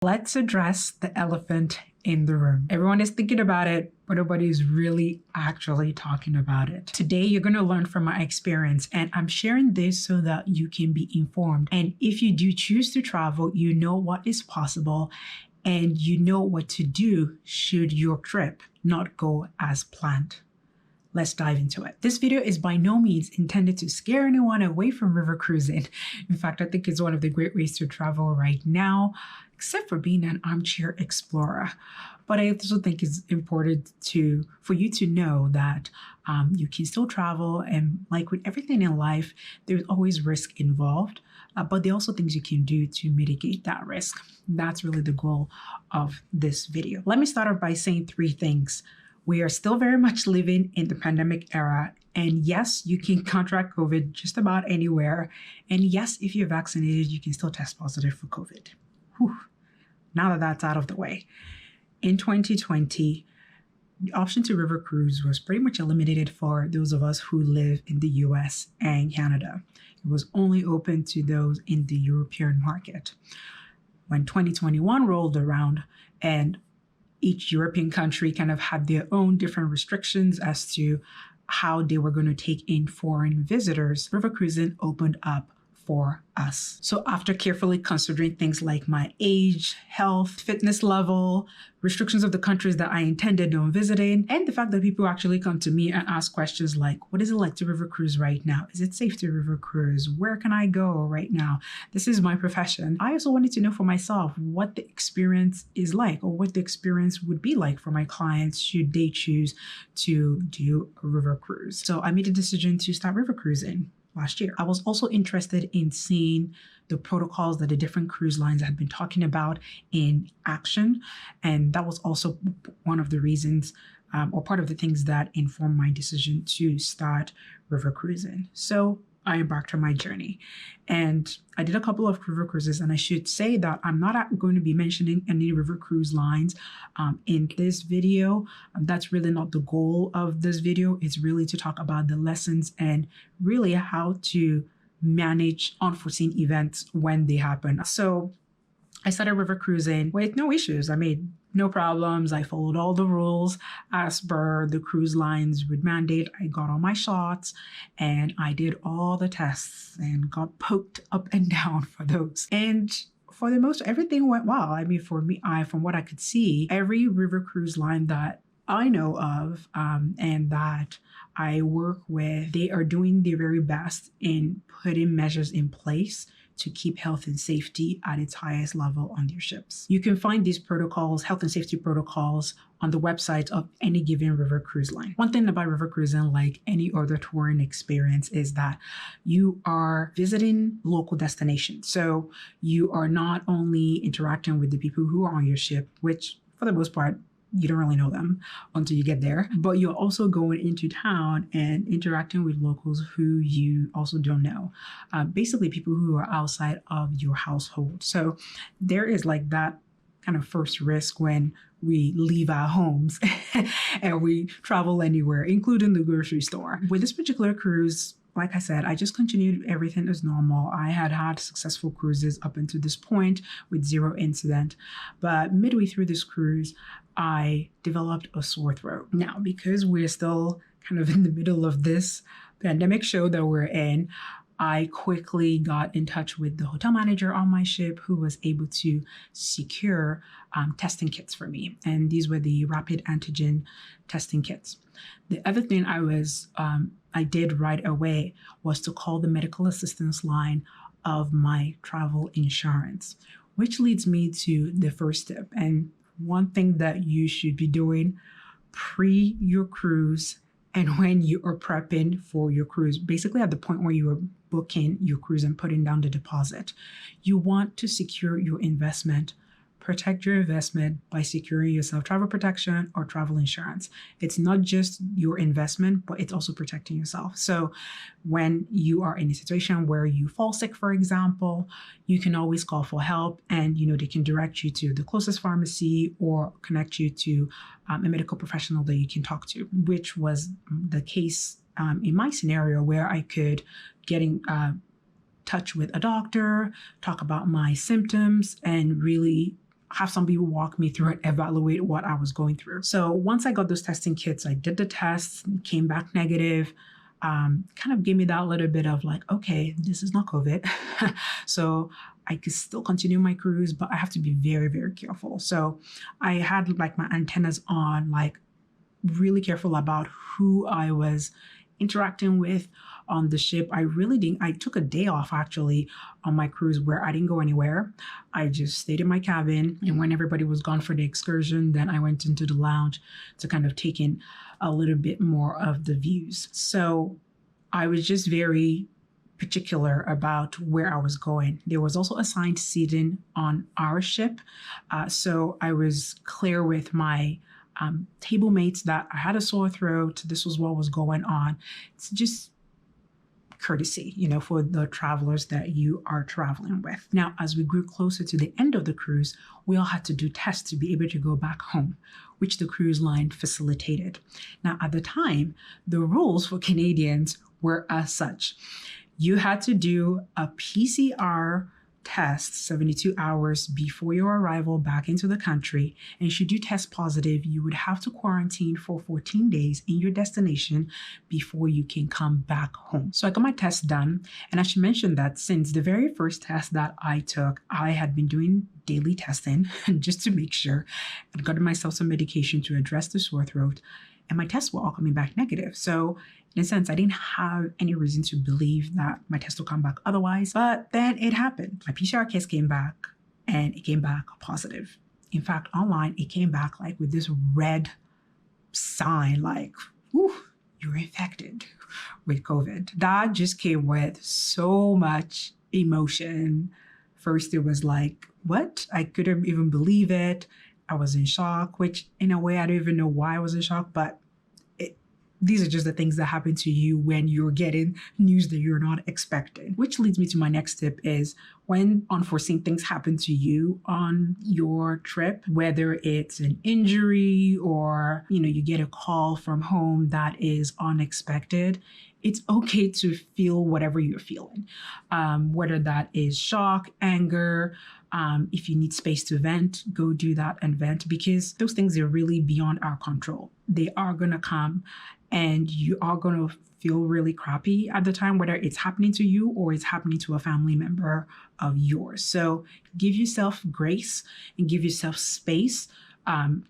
Let's address the elephant in the room. Everyone is thinking about it, but nobody is really actually talking about it. Today, you're going to learn from my experience, and I'm sharing this so that you can be informed. And if you do choose to travel, you know what is possible and you know what to do should your trip not go as planned. Let's dive into it. This video is by no means intended to scare anyone away from river cruising. In fact, I think it's one of the great ways to travel right now, except for being an armchair explorer. But I also think it's important for you to know that you can still travel, and like with everything in life, there's always risk involved. But there are also things you can do to mitigate that risk. That's really the goal of this video. Let me start off by saying three things. We are still very much living in the pandemic era. And yes, you can contract COVID just about anywhere. And yes, if you're vaccinated, you can still test positive for COVID. Whew. Now that that's out of the way. In 2020, the option to river cruise was pretty much eliminated for those of us who live in the US and Canada. It was only open to those in the European market. When 2021 rolled around and each European country kind of had their own different restrictions as to how they were going to take in foreign visitors, river cruising opened up for us. So after carefully considering things like my age, health, fitness level, restrictions of the countries that I intended on visiting, and the fact that people actually come to me and ask questions like, what is it like to river cruise right now? Is it safe to river cruise? Where can I go right now? This is my profession. I also wanted to know for myself what the experience is like, or what the experience would be like for my clients should they choose to do a river cruise. So I made a decision to start river cruising last year. I was also interested in seeing the protocols that the different cruise lines had been talking about in action. And that was also one of the reasons or part of the things that informed my decision to start river cruising. So I embarked on my journey and I did a couple of river cruises, and I should say that I'm not going to be mentioning any river cruise lines in this video. That's really not the goal of this video. It's really to talk about the lessons and really how to manage unforeseen events when they happen. So I started river cruising with no issues. I made no problems. I followed all the rules as per the cruise lines would mandate. I got all my shots and I did all the tests and got poked up and down for those. And for the most, everything went well. I mean, for me, from what I could see, every river cruise line that I know of and that I work with, they are doing their very best in putting measures in place to keep health and safety at its highest level on their ships. You can find these protocols, health and safety protocols, on the website of any given river cruise line. One thing about river cruising, like any other touring experience, is that you are visiting local destinations. So you are not only interacting with the people who are on your ship, which for the most part, you don't really know them until you get there, but you're also going into town and interacting with locals who you also don't know. Basically people who are outside of your household. So there is like that kind of first risk when we leave our homes and we travel anywhere, including the grocery store. With this particular cruise, like I said, I just continued everything as normal. I had successful cruises up until this point with zero incident. But midway through this cruise, I developed a sore throat. Now, because we're still kind of in the middle of this pandemic show that we're in, I quickly got in touch with the hotel manager on my ship, who was able to secure testing kits for me. And these were the rapid antigen testing kits. The other thing I did right away was to call the medical assistance line of my travel insurance, which leads me to the first step. And one thing that you should be doing pre your cruise and when you are prepping for your cruise, basically at the point where you are booking your cruise and putting down the deposit, you want to secure your investment. Protect your investment by securing yourself travel protection or travel insurance. It's not just your investment, but it's also protecting yourself. So when you are in a situation where you fall sick, for example, you can always call for help, and they can direct you to the closest pharmacy or connect you to a medical professional that you can talk to, which was the case in my scenario, where I could get in touch with a doctor, talk about my symptoms, and really have somebody walk me through and evaluate what I was going through. So once I got those testing kits, I did the tests, came back negative. Kind of gave me that little bit of like, okay, this is not COVID. So I could still continue my cruise, but I have to be very, very careful. So I had like my antennas on, like really careful about who I was interacting with on the ship. I took a day off actually on my cruise where I didn't go anywhere. I just stayed in my cabin. And when everybody was gone for the excursion, then I went into the lounge to kind of take in a little bit more of the views. So I was just very particular about where I was going. There was also assigned seating on our ship. So I was clear with my table mates that I had a sore throat. This was what was going on. It's just courtesy, for the travelers that you are traveling with. Now, as we grew closer to the end of the cruise, we all had to do tests to be able to go back home, which the cruise line facilitated. Now, at the time, the rules for Canadians were as such. You had to do a PCR test 72 hours before your arrival back into the country. And should you test positive, you would have to quarantine for 14 days in your destination before you can come back home. So I got my test done. And I should mention that since the very first test that I took, I had been doing daily testing just to make sure. I'd gotten myself some medication to address the sore throat. And my tests were all coming back negative. So in a sense, I didn't have any reason to believe that my test will come back otherwise. But then it happened. My PCR test came back and it came back positive. In fact, online, it came back like with this red sign like, whew, you're infected with COVID. That just came with so much emotion. First, it was like, what? I couldn't even believe it. I was in shock, which in a way, I don't even know why I was in shock, but these are just the things that happen to you when you're getting news that you're not expecting. Which leads me to my next tip is when unforeseen things happen to you on your trip, whether it's an injury or, you get a call from home that is unexpected, it's okay to feel whatever you're feeling, whether that is shock, anger. If you need space to vent, go do that and vent, because those things are really beyond our control. They are going to come and you are going to feel really crappy at the time, whether it's happening to you or it's happening to a family member of yours. So give yourself grace and give yourself space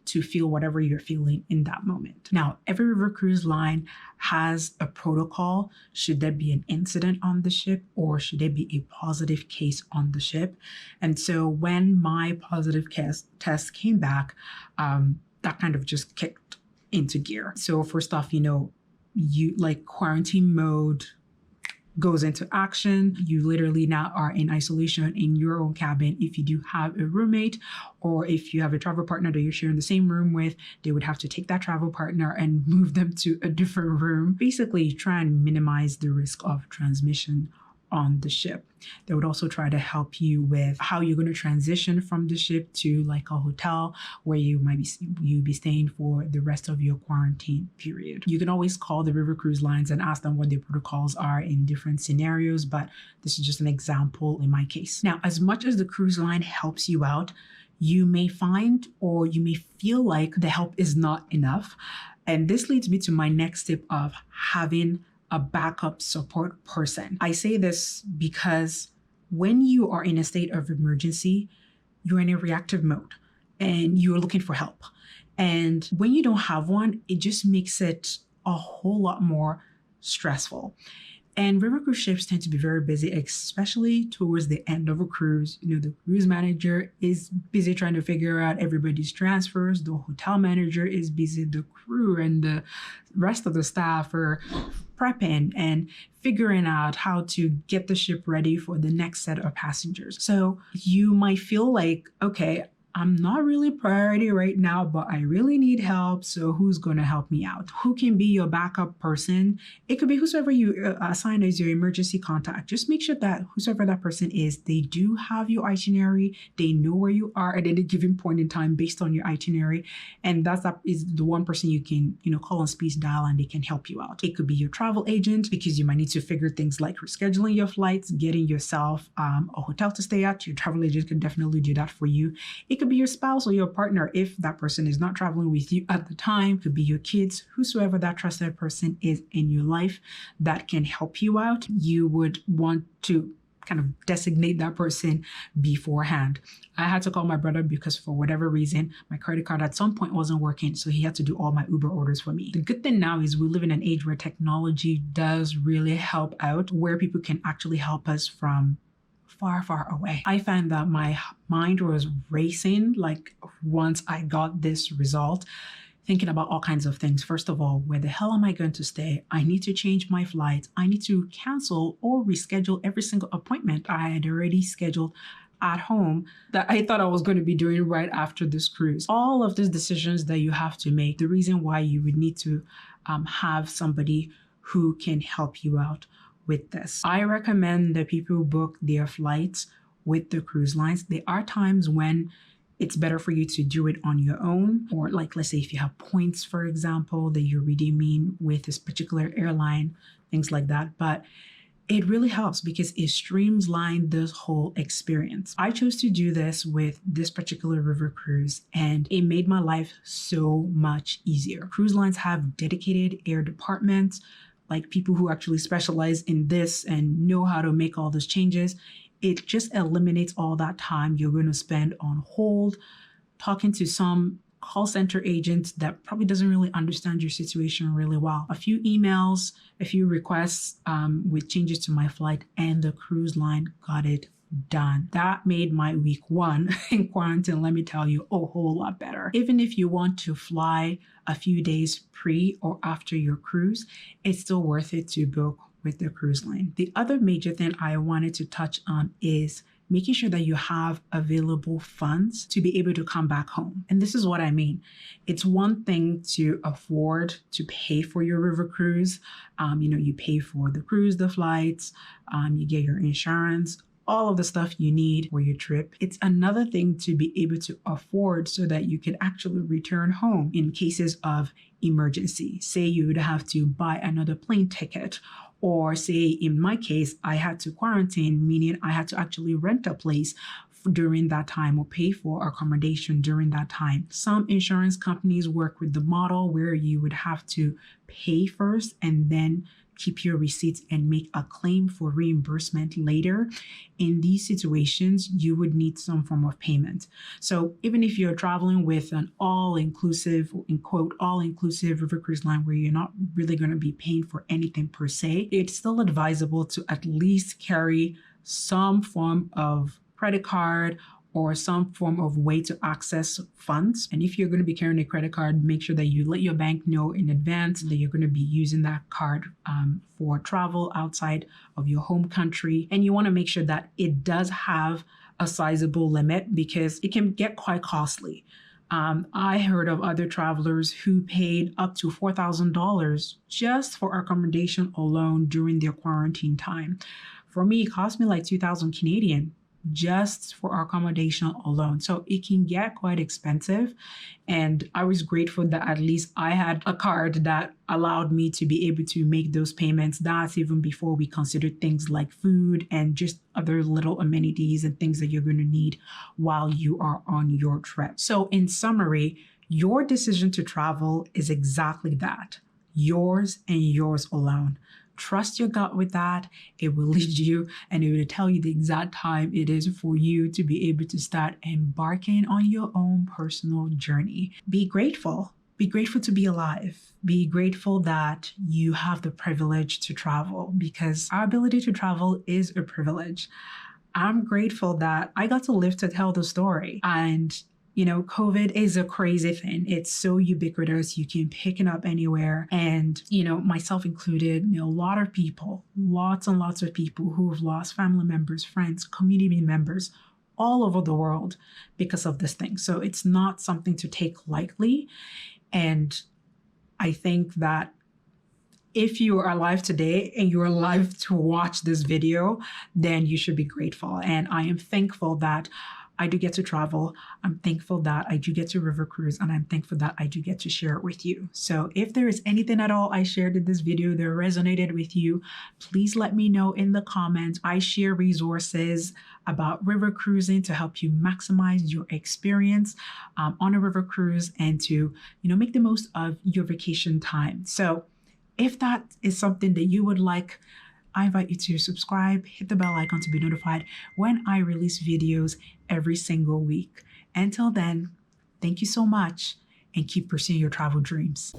to feel whatever you're feeling in that moment. Now, every river cruise line has a protocol should there be an incident on the ship or should there be a positive case on the ship. And so when my positive test came back, that kind of just kicked into gear. So first off, you like quarantine mode goes into action. You literally now are in isolation in your own cabin. If you do have a roommate or if you have a travel partner that you're sharing the same room with, they would have to take that travel partner and move them to a different room. Basically, try and minimize the risk of transmission on the ship. They would also try to help you with how you're going to transition from the ship to like a hotel where you be staying for the rest of your quarantine period. You can always call the river cruise lines and ask them what their protocols are in different scenarios, but this is just an example in my case. Now, as much as the cruise line helps you out, you may find or you may feel like the help is not enough. And this leads me to my next tip of having a backup support person. I say this because when you are in a state of emergency, you're in a reactive mode and you're looking for help. And when you don't have one, it just makes it a whole lot more stressful. And river cruise ships tend to be very busy, especially towards the end of a cruise. The cruise manager is busy trying to figure out everybody's transfers. The hotel manager is busy. The crew and the rest of the staff are prepping and figuring out how to get the ship ready for the next set of passengers. So you might feel like, okay, I'm not really priority right now, but I really need help. So who's going to help me out? Who can be your backup person? It could be whoever you assign as your emergency contact. Just make sure that whoever that person is, they do have your itinerary. They know where you are at any given point in time based on your itinerary. And that is the one person you can, call on speed dial and they can help you out. It could be your travel agent because you might need to figure things like rescheduling your flights, getting yourself a hotel to stay at. Your travel agent can definitely do that for you. It could be your spouse or your partner if that person is not traveling with you at the time. It could be your kids, whosoever that trusted person is in your life that can help you out. You would want to kind of designate that person beforehand. I had to call my brother because for whatever reason, my credit card at some point wasn't working. So he had to do all my Uber orders for me. The good thing now is we live in an age where technology does really help out, where people can actually help us from far, far away. I found that my mind was racing like once I got this result, thinking about all kinds of things. First of all, where the hell am I going to stay? I need to change my flights. I need to cancel or reschedule every single appointment I had already scheduled at home that I thought I was going to be doing right after this cruise. All of these decisions that you have to make, the reason why you would need to have somebody who can help you out with this. I recommend that people book their flights with the cruise lines. There are times when it's better for you to do it on your own, or like, let's say if you have points, for example, that you're redeeming with this particular airline, things like that. But it really helps because it streamlines this whole experience. I chose to do this with this particular river cruise, and it made my life so much easier. Cruise lines have dedicated air departments, like people who actually specialize in this and know how to make all those changes. It just eliminates all that time you're going to spend on hold, talking to some call center agent that probably doesn't really understand your situation really well. A few emails, a few requests with changes to my flight, and the cruise line got it done. That made my week 1 in quarantine, let me tell you, a whole lot better. Even if you want to fly a few days pre or after your cruise, it's still worth it to book with the cruise line. The other major thing I wanted to touch on is making sure that you have available funds to be able to come back home. And this is what I mean. It's one thing to afford to pay for your river cruise. You pay for the cruise, the flights, you get your insurance, all of the stuff you need for your trip. It's another thing to be able to afford so that you can actually return home in cases of emergency. Say you would have to buy another plane ticket, or say in my case, I had to quarantine, meaning I had to actually rent a place during that time or pay for accommodation during that time. Some insurance companies work with the model where you would have to pay first and then keep your receipts and make a claim for reimbursement later. In these situations, you would need some form of payment. So even if you're traveling with an all-inclusive, in quote, all-inclusive river cruise line where you're not really going to be paying for anything per se, it's still advisable to at least carry some form of credit card or some form of way to access funds. And if you're going to be carrying a credit card, make sure that you let your bank know in advance that you're going to be using that card for travel outside of your home country. And you want to make sure that it does have a sizable limit because it can get quite costly. I heard of other travelers who paid up to $4,000 just for accommodation alone during their quarantine time. For me, it cost me like 2,000 Canadian just for accommodation alone. So it can get quite expensive. And I was grateful that at least I had a card that allowed me to be able to make those payments. That's even before we considered things like food and just other little amenities and things that you're going to need while you are on your trip. So in summary, your decision to travel is exactly that, yours and yours alone. Trust your gut with that. It will lead you and it will tell you the exact time it is for you to be able to start embarking on your own personal journey. Be grateful. Be grateful to be alive. Be grateful that you have the privilege to travel because our ability to travel is a privilege. I'm grateful that I got to live to tell the story. And COVID is a crazy thing. It's so ubiquitous. You can pick it up anywhere. And, myself included, a lot of people, lots and lots of people who have lost family members, friends, community members all over the world because of this thing. So it's not something to take lightly. And I think that if you are alive today and you're alive to watch this video, then you should be grateful. And I am thankful that I do get to travel. I'm thankful that I do get to river cruise, and I'm thankful that I do get to share it with you. So if there is anything at all I shared in this video that resonated with you, please let me know in the comments. I share resources about river cruising to help you maximize your experience on a river cruise and to, make the most of your vacation time. So if that is something that you would like, I invite you to subscribe, hit the bell icon to be notified when I release videos every single week. Until then, thank you so much and keep pursuing your travel dreams.